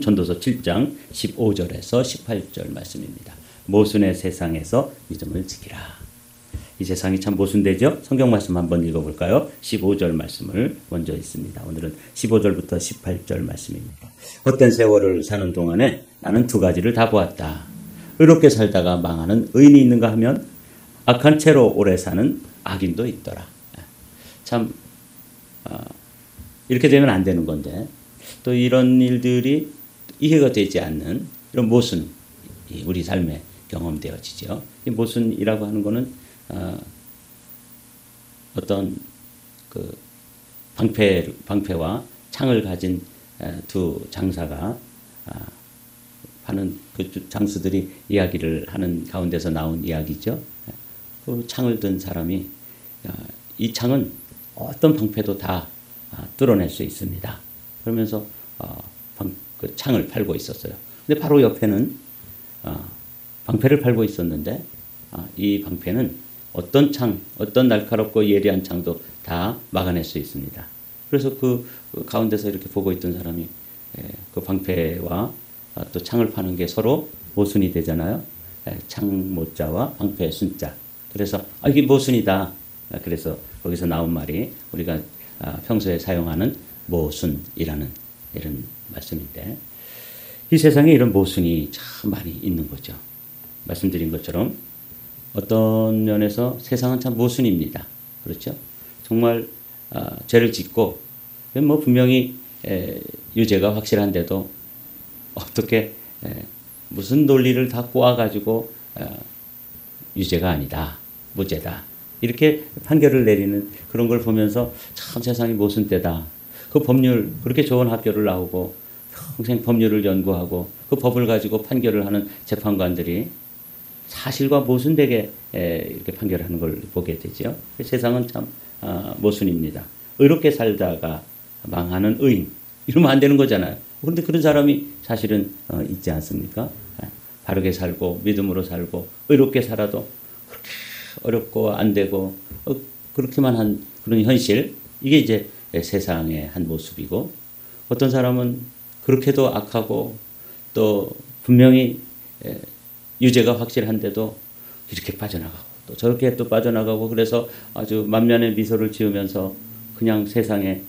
전도서 7장 15절에서 18절 말씀입니다. 모순의 세상에서 믿음을 지키라. 이 세상이 참 모순되죠? 성경 말씀 한번 읽어볼까요? 15절 말씀을 먼저 읽습니다. 오늘은 15절부터 18절 말씀입니다. 헛된 세월을 사는 동안에 나는 두 가지를 다 보았다. 의롭게 살다가 망하는 의인이 있는가 하면 악한 채로 오래 사는 악인도 있더라. 참 이렇게 되면 안 되는 건데 또 이런 일들이 이해가 되지 않는 이런 모순이 우리 삶에 경험되어지죠. 이 모순이라고 하는 것은 어떤 그 방패와 창을 가진 두 장사가 하는 그 장수들이 이야기를 하는 가운데서 나온 이야기죠. 그 창을 든 사람이 이 창은 어떤 방패도 다 뚫어낼 수 있습니다. 그러면서 그 창을 팔고 있었어요. 근데 바로 옆에는 방패를 팔고 있었는데 이 방패는 어떤 날카롭고 예리한 창도 다 막아낼 수 있습니다. 그래서 그 가운데서 이렇게 보고 있던 사람이 그 방패와 또 창을 파는 게 서로 모순이 되잖아요. 창 모자와 방패 순자. 그래서 이게 모순이다. 그래서 거기서 나온 말이 우리가 평소에 사용하는 모순이라는 이런 말씀인데 이 세상에 이런 모순이 참 많이 있는 거죠. 말씀드린 것처럼 어떤 면에서 세상은 참 모순입니다. 그렇죠? 정말 죄를 짓고 뭐 분명히 유죄가 확실한데도 어떻게 무슨 논리를 다 꼬아가지고 유죄가 아니다, 무죄다 이렇게 판결을 내리는 그런 걸 보면서 참 세상이 모순되다. 그 법률 그렇게 좋은 학교를 나오고 평생 법률을 연구하고 그 법을 가지고 판결을 하는 재판관들이 사실과 모순되게 이렇게 판결하는 걸 보게 되죠. 세상은 참 모순입니다. 의롭게 살다가 망하는 의인 이러면 안 되는 거잖아요. 그런데 그런 사람이 사실은 있지 않습니까? 바르게 살고 믿음으로 살고 의롭게 살아도 그렇게 어렵고 안 되고 그렇게만 한 그런 현실 이게 이제 세상의 한 모습이고 어떤 사람은 그렇게도 악하고 또 분명히 유죄가 확실한데도 이렇게 빠져나가고 또 저렇게 또 빠져나가고 그래서 아주 만면의 미소를 지으면서 그냥 세상의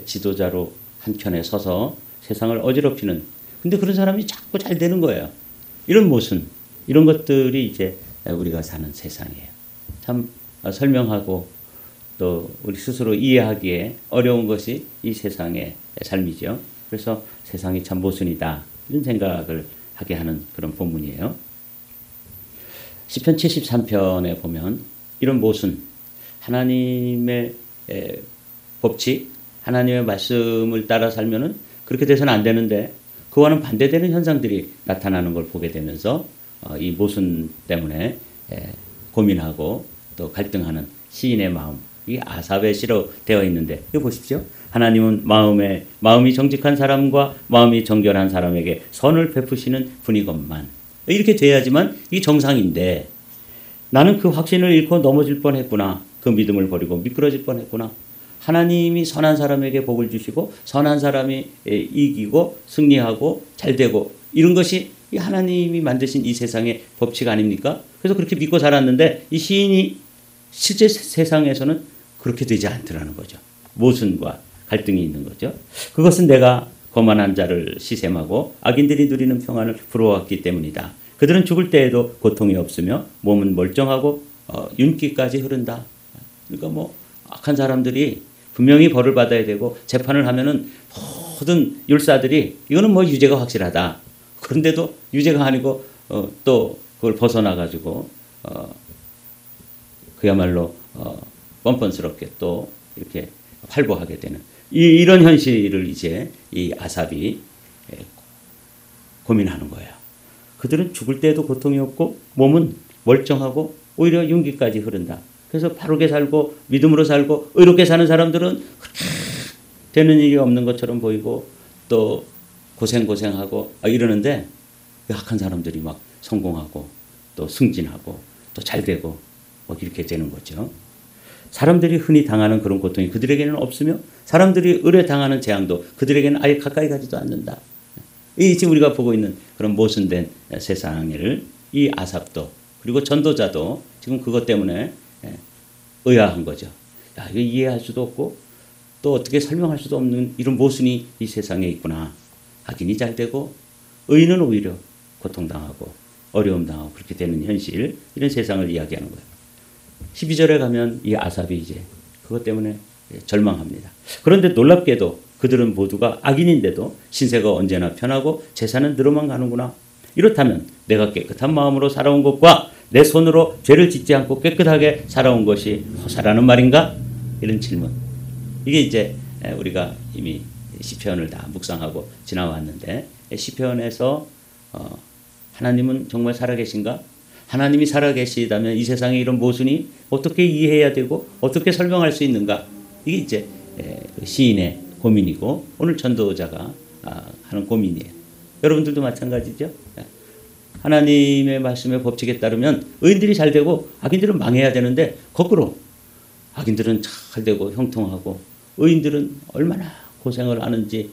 지도자로 한켠에 서서 세상을 어지럽히는 근데 그런 사람이 자꾸 잘 되는 거예요. 이런 모순 이런 것들이 이제 우리가 사는 세상이에요. 참 설명하고 또 우리 스스로 이해하기에 어려운 것이 이 세상의 삶이죠. 그래서 세상이 참 모순이다 이런 생각을 하게 하는 그런 본문이에요. 시편 73편에 보면 이런 모순 하나님의 법칙 하나님의 말씀을 따라 살면은 그렇게 돼서는 안 되는데 그와는 반대되는 현상들이 나타나는 걸 보게 되면서 이 모순 때문에 고민하고 또 갈등하는 시인의 마음 이게 아삽의 시로 되어 있는데 이거 보십시오. 하나님은 마음이 정직한 사람과 마음이 정결한 사람에게 선을 베푸시는 분이건만 이렇게 돼야지만 이게 정상인데 나는 그 확신을 잃고 넘어질 뻔했구나. 그 믿음을 버리고 미끄러질 뻔했구나. 하나님이 선한 사람에게 복을 주시고 선한 사람이 이기고 승리하고 잘되고 이런 것이 하나님이 만드신 이 세상의 법칙 아닙니까? 그래서 그렇게 믿고 살았는데 이 시인이 실제 세상에서는 그렇게 되지 않더라는 거죠. 모순과 갈등이 있는 거죠. 그것은 내가 거만한 자를 시샘하고 악인들이 누리는 평안을 부러워했기 때문이다. 그들은 죽을 때에도 고통이 없으며 몸은 멀쩡하고 윤기까지 흐른다. 그러니까 뭐 악한 사람들이 분명히 벌을 받아야 되고 재판을 하면은 모든 율사들이 이거는 뭐 유죄가 확실하다. 그런데도 유죄가 아니고 또 그걸 벗어나 가지고 그야말로 뻔뻔스럽게 또 이렇게 활보하게 되는 이런 현실을 이제 이 아삽이 고민하는 거예요. 그들은 죽을 때에도 고통이 없고 몸은 멀쩡하고 오히려 윤기까지 흐른다. 그래서 바르게 살고 믿음으로 살고 의롭게 사는 사람들은 그렇게 되는 일이 없는 것처럼 보이고 또 고생하고 이러는데 악한 사람들이 막 성공하고 또 승진하고 또 잘되고 뭐 이렇게 되는 거죠. 사람들이 흔히 당하는 그런 고통이 그들에게는 없으며 사람들이 의뢰 당하는 재앙도 그들에게는 아예 가까이 가지도 않는다. 이 지금 우리가 보고 있는 그런 모순된 세상을 이 아삽도 그리고 전도자도 지금 그것 때문에 의아한 거죠. 야, 이거 이해할 수도 없고 또 어떻게 설명할 수도 없는 이런 모순이 이 세상에 있구나. 악인이 잘 되고 의인은 오히려 고통당하고 어려움 당하고 그렇게 되는 현실, 이런 세상을 이야기하는 거예요. 12절에 가면 이 아삽이 이제 그것 때문에 절망합니다. 그런데 놀랍게도 그들은 모두가 악인인데도 신세가 언제나 편하고 재산은 늘어만 가는구나. 이렇다면 내가 깨끗한 마음으로 살아온 것과 내 손으로 죄를 짓지 않고 깨끗하게 살아온 것이 허사라는 말인가? 이런 질문. 이게 이제 우리가 이미 시편을 다 묵상하고 지나왔는데, 시편에서 하나님은 정말 살아계신가? 하나님이 살아계시다면 이 세상에 이런 모순이 어떻게 이해해야 되고 어떻게 설명할 수 있는가? 이게 이제 시인의 고민이고 오늘 전도자가 하는 고민이에요. 여러분들도 마찬가지죠. 하나님의 말씀의 법칙에 따르면 의인들이 잘 되고 악인들은 망해야 되는데 거꾸로 악인들은 잘 되고 형통하고 의인들은 얼마나 고생을 하는지,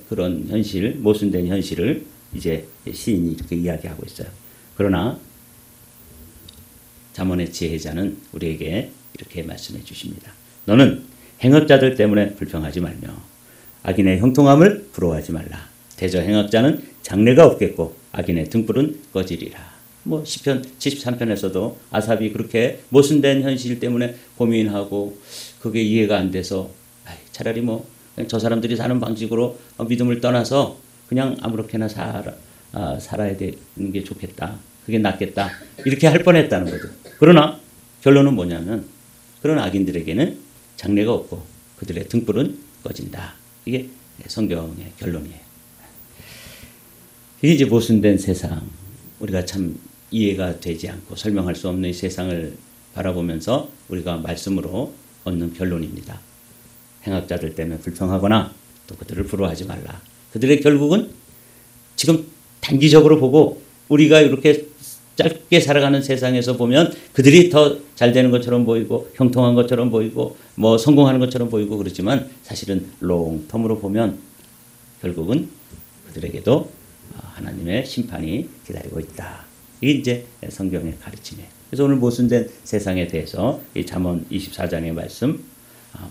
그런 현실, 모순된 현실을 이제 시인이 이렇게 이야기하고 있어요. 그러나 잠언의 지혜자는 우리에게 이렇게 말씀해 주십니다. 너는 행악자들 때문에 불평하지 말며 악인의 형통함을 부러워하지 말라. 대저 행악자는 장래가 없겠고 악인의 등불은 꺼지리라. 뭐 시편 73편에서도 아삽이 그렇게 모순된 현실 때문에 고민하고 그게 이해가 안 돼서 차라리 뭐 저 사람들이 사는 방식으로 믿음을 떠나서 그냥 아무렇게나 살아야 되는 게 좋겠다. 그게 낫겠다. 이렇게 할 뻔했다는 거죠. 그러나 결론은 뭐냐면 그런 악인들에게는 장래가 없고 그들의 등불은 꺼진다. 이게 성경의 결론이에요. 이게 이제 모순된 세상, 우리가 참 이해가 되지 않고 설명할 수 없는 이 세상을 바라보면서 우리가 말씀으로 얻는 결론입니다. 행악자들 때문에 불평하거나 또 그들을 부러워하지 말라. 그들의 결국은 지금 단기적으로 보고 우리가 이렇게 짧게 살아가는 세상에서 보면 그들이 더 잘 되는 것처럼 보이고 형통한 것처럼 보이고 뭐 성공하는 것처럼 보이고 그렇지만 사실은 롱텀으로 보면 결국은 그들에게도 하나님의 심판이 기다리고 있다. 이게 이제 성경의 가르침이에요. 그래서 오늘 모순된 세상에 대해서 이 잠언 24장의 말씀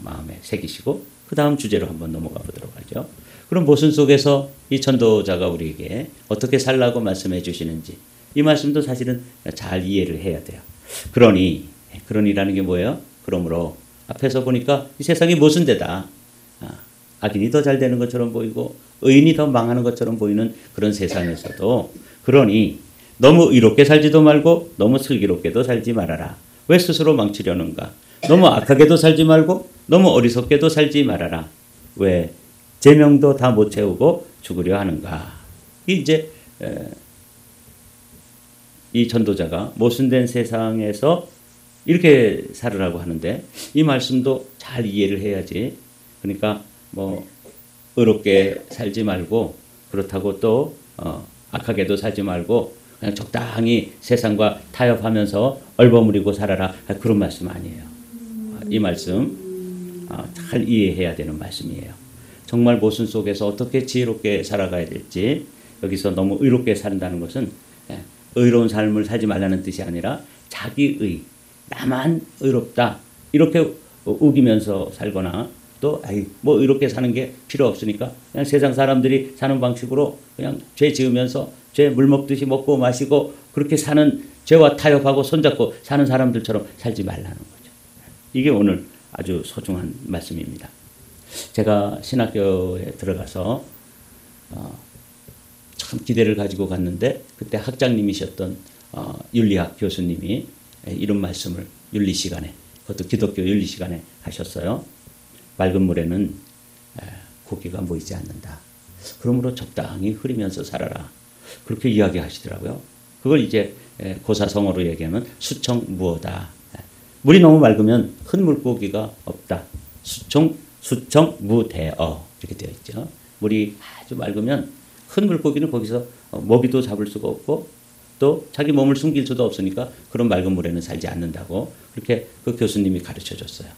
마음에 새기시고 그 다음 주제로 한번 넘어가 보도록 하죠. 그럼 모순 속에서 이 전도자가 우리에게 어떻게 살라고 말씀해 주시는지, 이 말씀도 사실은 잘 이해를 해야 돼요. 그러니라는 게 뭐예요? 그러므로 앞에서 보니까 이 세상이 모순되다. 악인이 더 잘 되는 것처럼 보이고 의인이 더 망하는 것처럼 보이는 그런 세상에서도 그러니 너무 의롭게 살지도 말고 너무 슬기롭게도 살지 말아라. 왜 스스로 망치려는가? 너무 악하게도 살지 말고 너무 어리석게도 살지 말아라. 왜 제명도 다 못 채우고 죽으려 하는가? 이제 이 전도자가 모순된 세상에서 이렇게 살으라고 하는데 이 말씀도 잘 이해를 해야지. 그러니까 뭐 의롭게 살지 말고 그렇다고 또 악하게도 살지 말고 그냥 적당히 세상과 타협하면서 얼버무리고 살아라. 그런 말씀 아니에요. 이 말씀 잘 이해해야 되는 말씀이에요. 정말 모순 속에서 어떻게 지혜롭게 살아가야 될지, 여기서 너무 의롭게 산다는 것은 의로운 삶을 살지 말라는 뜻이 아니라 자기의, 나만 의롭다 이렇게 우기면서 살거나 또 뭐 의롭게 사는 게 필요 없으니까 그냥 세상 사람들이 사는 방식으로 그냥 죄 지으면서 죄 물 먹듯이 먹고 마시고 그렇게 사는, 죄와 타협하고 손잡고 사는 사람들처럼 살지 말라는 거죠. 이게 오늘 아주 소중한 말씀입니다. 제가 신학교에 들어가서 참 기대를 가지고 갔는데 그때 학장님이셨던 윤리학 교수님이 이런 말씀을 윤리 시간에, 그것도 기독교 윤리 시간에 하셨어요. 맑은 물에는 고기가 모이지 않는다. 그러므로 적당히 흐리면서 살아라. 그렇게 이야기하시더라고요. 그걸 이제 고사성어로 얘기하면 수청무어다. 물이 너무 맑으면 큰 물고기가 없다. 수청무대어 이렇게 되어 있죠. 물이 아주 맑으면 큰 물고기는 거기서 먹이도 잡을 수가 없고 또 자기 몸을 숨길 수도 없으니까 그런 맑은 물에는 살지 않는다고 그렇게 그 교수님이 가르쳐 줬어요.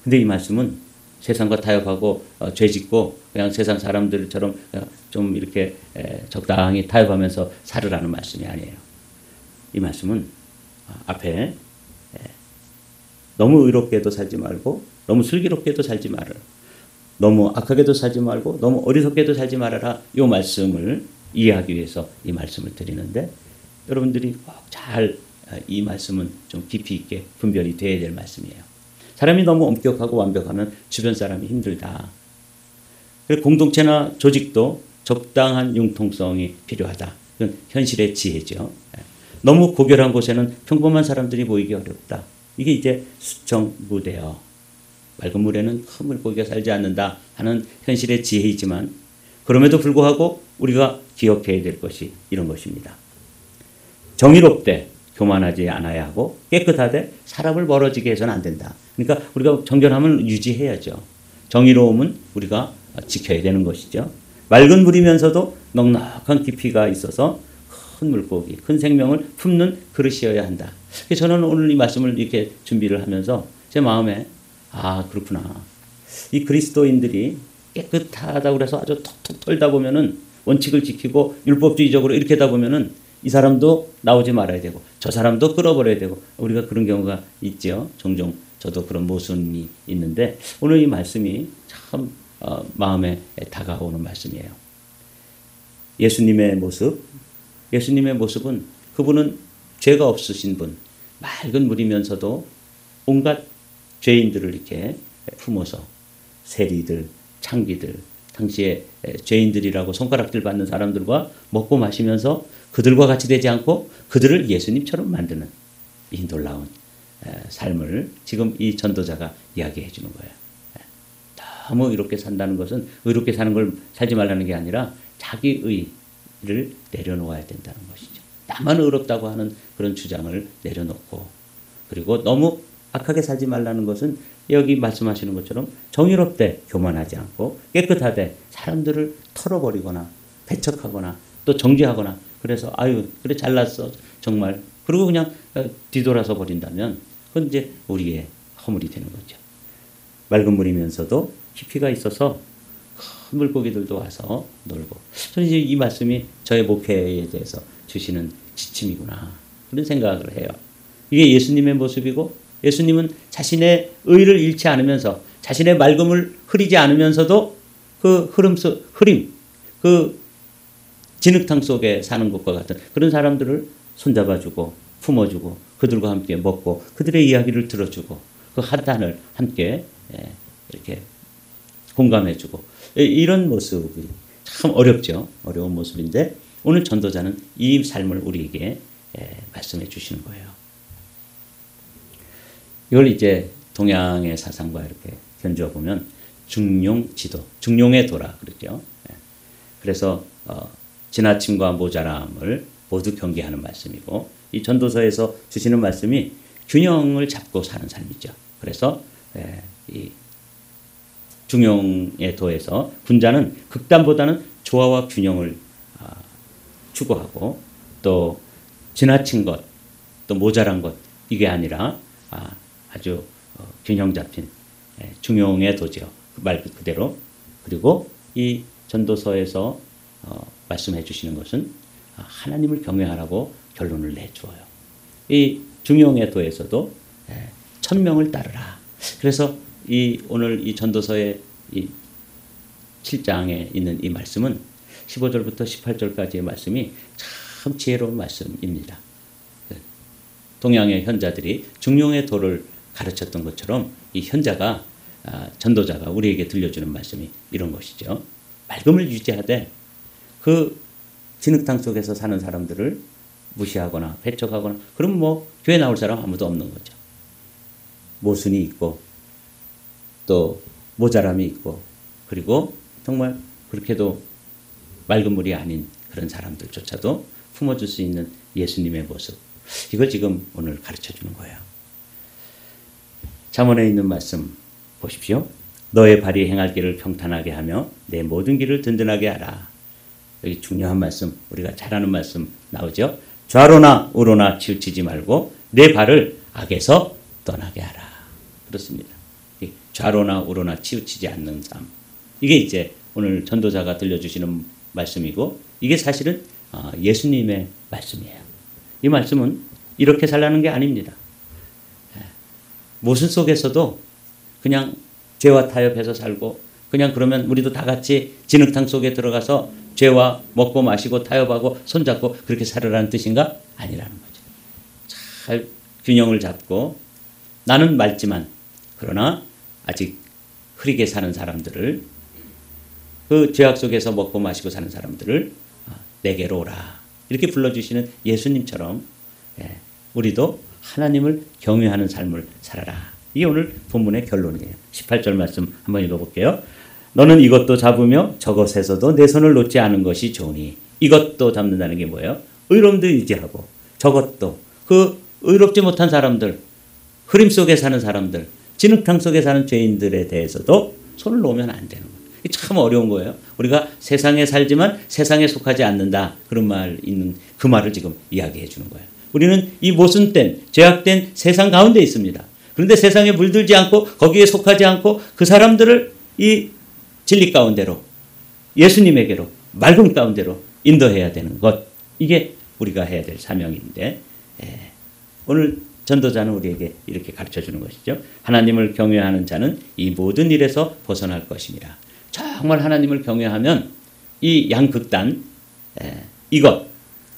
근데 이 말씀은 세상과 타협하고 죄짓고 그냥 세상 사람들처럼 좀 이렇게 적당히 타협하면서 살으라는 말씀이 아니에요. 이 말씀은 앞에 너무 의롭게도 살지 말고 너무 슬기롭게도 살지 말아라. 너무 악하게도 살지 말고 너무 어리석게도 살지 말아라. 이 말씀을 이해하기 위해서 이 말씀을 드리는데 여러분들이 꼭 잘 이 말씀은 좀 깊이 있게 분별이 돼야 될 말씀이에요. 사람이 너무 엄격하고 완벽하면 주변 사람이 힘들다. 공동체나 조직도 적당한 융통성이 필요하다. 이건 현실의 지혜죠. 너무 고결한 곳에는 평범한 사람들이 모이기 어렵다. 이게 이제 수청무대요. 맑은 물에는 큰 물고기가 살지 않는다 하는 현실의 지혜이지만 그럼에도 불구하고 우리가 기억해야 될 것이 이런 것입니다. 정의롭되 교만하지 않아야 하고 깨끗하되 사람을 멀어지게 해서는 안 된다. 그러니까 우리가 정결함을 유지해야죠. 정의로움은 우리가 지켜야 되는 것이죠. 맑은 물이면서도 넉넉한 깊이가 있어서 큰 물고기, 큰 생명을 품는 그릇이어야 한다. 저는 오늘 이 말씀을 이렇게 준비를 하면서 제 마음에 그렇구나. 이 그리스도인들이 깨끗하다고 그래서 아주 톡톡 털다 보면은 원칙을 지키고 율법주의적으로 이렇게 하다 보면은 이 사람도 나오지 말아야 되고 저 사람도 끌어버려야 되고 우리가 그런 경우가 있죠. 종종 저도 그런 모순이 있는데 오늘 이 말씀이 참 마음에 다가오는 말씀이에요. 예수님의 모습은 그분은 죄가 없으신 분, 맑은 물이면서도 온갖 죄인들을 이렇게 품어서 세리들, 창기들, 당시에 죄인들이라고 손가락질 받는 사람들과 먹고 마시면서 그들과 같이 되지 않고 그들을 예수님처럼 만드는 이 놀라운 삶을 지금 이 전도자가 이야기해 주는 거예요. 너무 이렇게 산다는 것은 의롭게 사는 걸 살지 말라는 게 아니라 자기 의를 내려놓아야 된다는 것이죠. 나만 의롭다고 하는 그런 주장을 내려놓고 그리고 너무 악하게 살지 말라는 것은 여기 말씀하시는 것처럼 정의롭되 교만하지 않고 깨끗하되 사람들을 털어버리거나 배척하거나 또 정죄하거나 그래서 그래 잘났어 정말 그리고 그냥 뒤돌아서 버린다면 그건 이제 우리의 허물이 되는 거죠. 맑은 물이면서도 깊이가 있어서 큰 물고기들도 와서 놀고 저는 이제 이 말씀이 저의 목회에 대해서 주시는 지침이구나 그런 생각을 해요. 이게 예수님의 모습이고 예수님은 자신의 의를 잃지 않으면서 자신의 맑음을 흐리지 않으면서도 그 흐림, 그 진흙탕 속에 사는 것과 같은 그런 사람들을 손잡아주고 품어주고 그들과 함께 먹고 그들의 이야기를 들어주고 그 한탄을 함께 이렇게 공감해주고 이런 모습이 참 어렵죠. 어려운 모습인데 오늘 전도자는 이 삶을 우리에게 말씀해 주시는 거예요. 이걸 이제 동양의 사상과 이렇게 견주어 보면 중용지도, 중용의 도라 그러죠. 그래서 지나침과 모자람을 모두 경계하는 말씀이고 이 전도서에서 주시는 말씀이 균형을 잡고 사는 삶이죠. 그래서 이 중용의 도에서 군자는 극단보다는 조화와 균형을 추구하고 또 지나친 것, 또 모자란 것 이게 아니라 아주 균형 잡힌 중용의 도지요. 말 그대로. 그리고 이 전도서에서 말씀해 주시는 것은 하나님을 경외하라고 결론을 내주어요. 이 중용의 도에서도 천명을 따르라. 그래서 오늘 이 전도서의 이 7장에 있는 이 말씀은 15절부터 18절까지의 말씀이 참 지혜로운 말씀입니다. 동양의 현자들이 중용의 도를 가르쳤던 것처럼 이 현자가 전도자가 우리에게 들려주는 말씀이 이런 것이죠. 맑음을 유지하되 그 진흙탕 속에서 사는 사람들을 무시하거나 배척하거나 그럼 뭐 교회 나올 사람 아무도 없는 거죠. 모순이 있고 또 모자람이 있고 그리고 정말 그렇게도 맑은 물이 아닌 그런 사람들조차도 품어줄 수 있는 예수님의 모습 이걸 지금 오늘 가르쳐주는 거예요. 잠언에 있는 말씀 보십시오. 너의 발이 행할 길을 평탄하게 하며 내 모든 길을 든든하게 하라. 여기 중요한 말씀 우리가 잘 아는 말씀 나오죠. 좌로나 우로나 치우치지 말고 내 발을 악에서 떠나게 하라. 그렇습니다. 좌로나 우로나 치우치지 않는 삶. 이게 이제 오늘 전도자가 들려주시는 말씀이고 이게 사실은 예수님의 말씀이에요. 이 말씀은 이렇게 살라는 게 아닙니다. 모순 속에서도 그냥 죄와 타협해서 살고 그냥 그러면 우리도 다 같이 진흙탕 속에 들어가서 죄와 먹고 마시고 타협하고 손잡고 그렇게 살으라는 뜻인가? 아니라는 거죠. 잘 균형을 잡고 나는 맑지만 그러나 아직 흐리게 사는 사람들을 그 죄악 속에서 먹고 마시고 사는 사람들을 내게로 오라 이렇게 불러주시는 예수님처럼 우리도 하나님을 경외하는 삶을 살아라. 이게 오늘 본문의 결론이에요. 18절 말씀 한번 읽어볼게요. 너는 이것도 잡으며 저것에서도 내 손을 놓지 않은 것이 좋으니 이것도 잡는다는 게 뭐예요? 의로움도 유지하고 저것도 그 의롭지 못한 사람들 흐림 속에 사는 사람들 진흙탕 속에 사는 죄인들에 대해서도 손을 놓으면 안 되는 거예요. 이게 참 어려운 거예요. 우리가 세상에 살지만 세상에 속하지 않는다. 그런 말 있는 그 말을 지금 이야기해 주는 거예요. 우리는 이 모순된 죄악된 세상 가운데 있습니다. 그런데 세상에 물들지 않고 거기에 속하지 않고 그 사람들을 이 진리 가운데로 예수님에게로 맑음 가운데로 인도해야 되는 것. 이게 우리가 해야 될 사명인데 오늘 전도자는 우리에게 이렇게 가르쳐주는 것이죠. 하나님을 경외하는 자는 이 모든 일에서 벗어날 것입니다. 정말 하나님을 경외하면 이 양극단 이것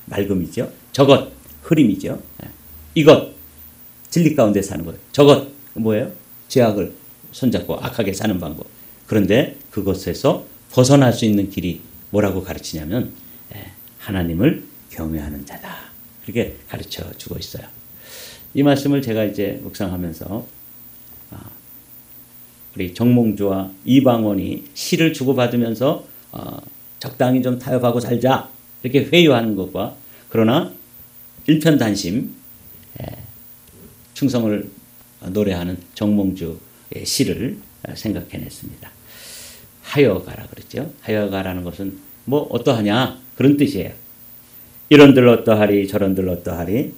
맑음이죠. 저것 흐림이죠. 이것 진리 가운데 사는 거예요. 저것 뭐예요? 죄악을 손잡고 악하게 사는 방법. 그런데 그것에서 벗어날 수 있는 길이 뭐라고 가르치냐면 하나님을 경외하는 자다. 그렇게 가르쳐 주고 있어요. 이 말씀을 제가 이제 묵상하면서 우리 정몽주와 이방원이 시를 주고받으면서 적당히 좀 타협하고 살자 이렇게 회유하는 것과 그러나 일편단심 충성을 노래하는 정몽주의 시를 생각해냈습니다. 하여가라 그랬죠. 하여가라는 것은 뭐 어떠하냐 그런 뜻이에요. 이런들 어떠하리 저런들 어떠하리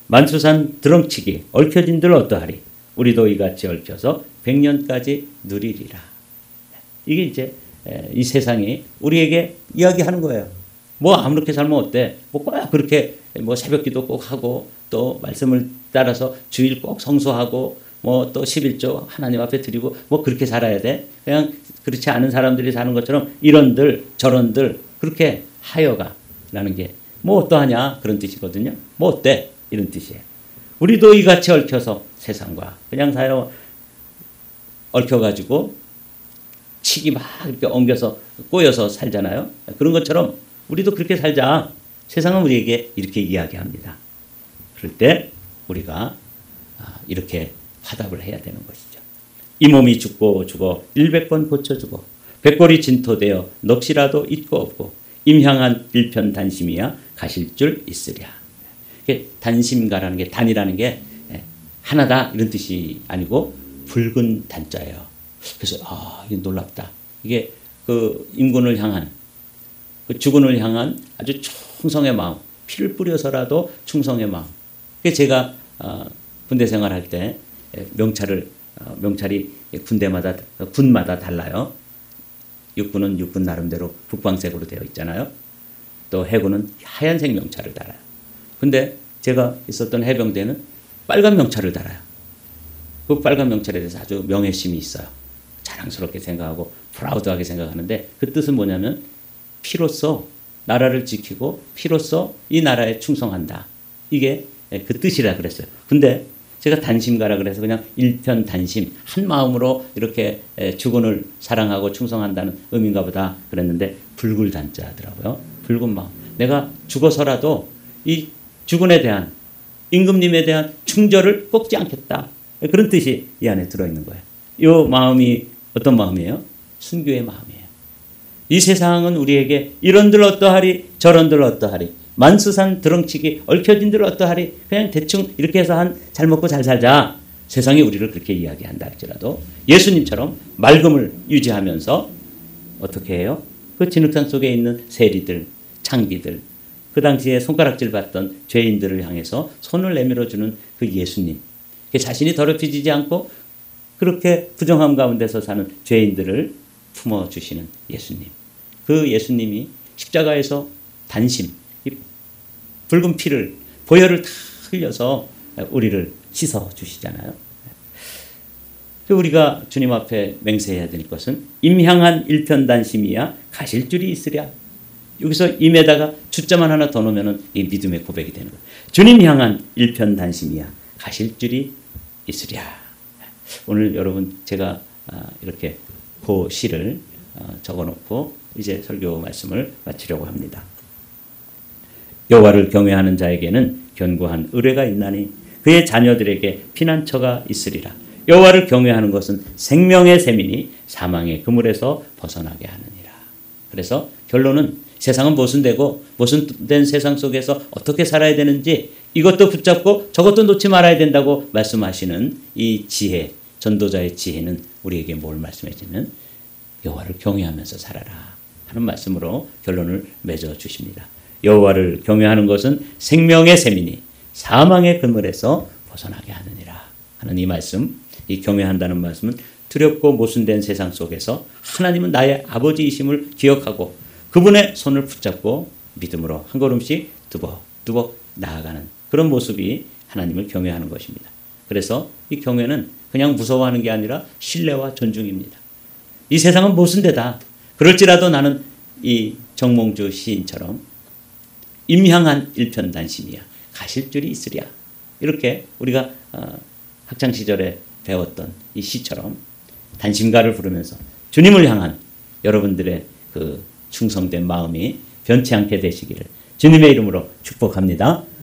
만수산 드렁치기 얽혀진들 어떠하리 우리도 이같이 얽혀서 100년까지 누리리라. 이게 이제 이 세상이 우리에게 이야기하는 거예요. 뭐 아무렇게 살면 어때? 뭐 꼭 그렇게 뭐 새벽기도 꼭 하고 또 말씀을 따라서 주일 꼭 성수하고 뭐 또 11조 하나님 앞에 드리고 뭐 그렇게 살아야 돼? 그냥 그렇지 않은 사람들이 사는 것처럼 이런들 저런들 그렇게 하여가라는 게 뭐 어떠하냐 그런 뜻이거든요. 뭐 어때? 이런 뜻이에요. 우리도 이같이 얽혀서 세상과 그냥 사요 얽혀가지고 치기 막 이렇게 엉겨서 꼬여서 살잖아요. 그런 것처럼 우리도 그렇게 살자. 세상은 우리에게 이렇게 이야기합니다. 그럴 때 우리가 이렇게 화답을 해야 되는 것이죠. 이 몸이 죽고 죽어 100번 고쳐주고 백골이 진토되어 넋이라도 있고 없고 임향한 일편단심이야 가실 줄 있으랴. 단심가라는 게 단이라는 게 하나다 이런 뜻이 아니고 붉은 단자예요. 그래서 이게 놀랍다. 이게 그 임군을 향한 그 주군을 향한 아주 충성의 마음, 피를 뿌려서라도 충성의 마음. 그게 제가 군대 생활할 때 명찰이 군마다 달라요. 육군은 육군 나름대로 북방색으로 되어 있잖아요. 또 해군은 하얀색 명찰을 달아요. 근데 제가 있었던 해병대는 빨간 명찰을 달아요. 그 빨간 명찰에 대해서 아주 명예심이 있어요. 자랑스럽게 생각하고 프라우드하게 생각하는데 그 뜻은 뭐냐면 피로써 나라를 지키고 피로써 이 나라에 충성한다. 이게 그 뜻이라 그랬어요. 근데 제가 단심가라 그래서 그냥 일편단심 한 마음으로 이렇게 주군을 사랑하고 충성한다는 의미인가 보다 그랬는데 붉을 단자더라고요. 붉은 마음. 내가 죽어서라도 이 주군에 대한 임금님에 대한 충절을 꺾지 않겠다. 그런 뜻이 이 안에 들어있는 거예요. 이 마음이 어떤 마음이에요? 순교의 마음이에요. 이 세상은 우리에게 이런들 어떠하리 저런들 어떠하리 만수산 드렁치기 얽혀진들 어떠하리 그냥 대충 이렇게 해서 잘 먹고 잘 살자. 세상이 우리를 그렇게 이야기한다 할지라도 예수님처럼 맑음을 유지하면서 어떻게 해요? 그 진흙탕 속에 있는 세리들 창기들 그 당시에 손가락질 받던 죄인들을 향해서 손을 내밀어주는 그 예수님. 자신이 더럽혀지지 않고 그렇게 부정함 가운데서 사는 죄인들을 품어주시는 예수님. 그 예수님이 십자가에서 단심, 이 붉은 피를, 보혈을 다 흘려서 우리를 씻어주시잖아요. 우리가 주님 앞에 맹세해야 될 것은 임향한 일편단심이야 가실 줄이 있으랴. 여기서 임에다가 숫자만 하나 더 넣으면 이 믿음의 고백이 되는 거예요. 주님 향한 일편단심이야 가실 줄이 있으랴. 오늘 여러분 제가 이렇게 그 시를 적어놓고 이제 설교 말씀을 마치려고 합니다. 여호와를 경외하는 자에게는 견고한 의뢰가 있나니 그의 자녀들에게 피난처가 있으리라. 여호와를 경외하는 것은 생명의 셈이니 사망의 그물에서 벗어나게 하느니라. 그래서 결론은 세상은 모순되고 모순된 세상 속에서 어떻게 살아야 되는지 이것도 붙잡고 저것도 놓지 말아야 된다고 말씀하시는 이 지혜, 전도자의 지혜는 우리에게 뭘 말씀해 주면 여호와를 경외하면서 살아라 하는 말씀으로 결론을 맺어 주십니다. 여호와를 경외하는 것은 생명의 셈이니 사망의 그물에서 벗어나게 하느니라 하는 이 말씀, 이 경외한다는 말씀은 두렵고 모순된 세상 속에서 하나님은 나의 아버지이심을 기억하고 그분의 손을 붙잡고 믿음으로 한 걸음씩 두벅두벅 나아가는 그런 모습이 하나님을 경외하는 것입니다. 그래서 이 경외는 그냥 무서워하는 게 아니라 신뢰와 존중입니다. 이 세상은 모순되다. 그럴지라도 나는 이 정몽주 시인처럼 임향한 일편단심이야 가실 줄이 있으랴. 이렇게 우리가 학창시절에 배웠던 이 시처럼 단심가를 부르면서 주님을 향한 여러분들의 그 충성된 마음이 변치 않게 되시기를 주님의 이름으로 축복합니다.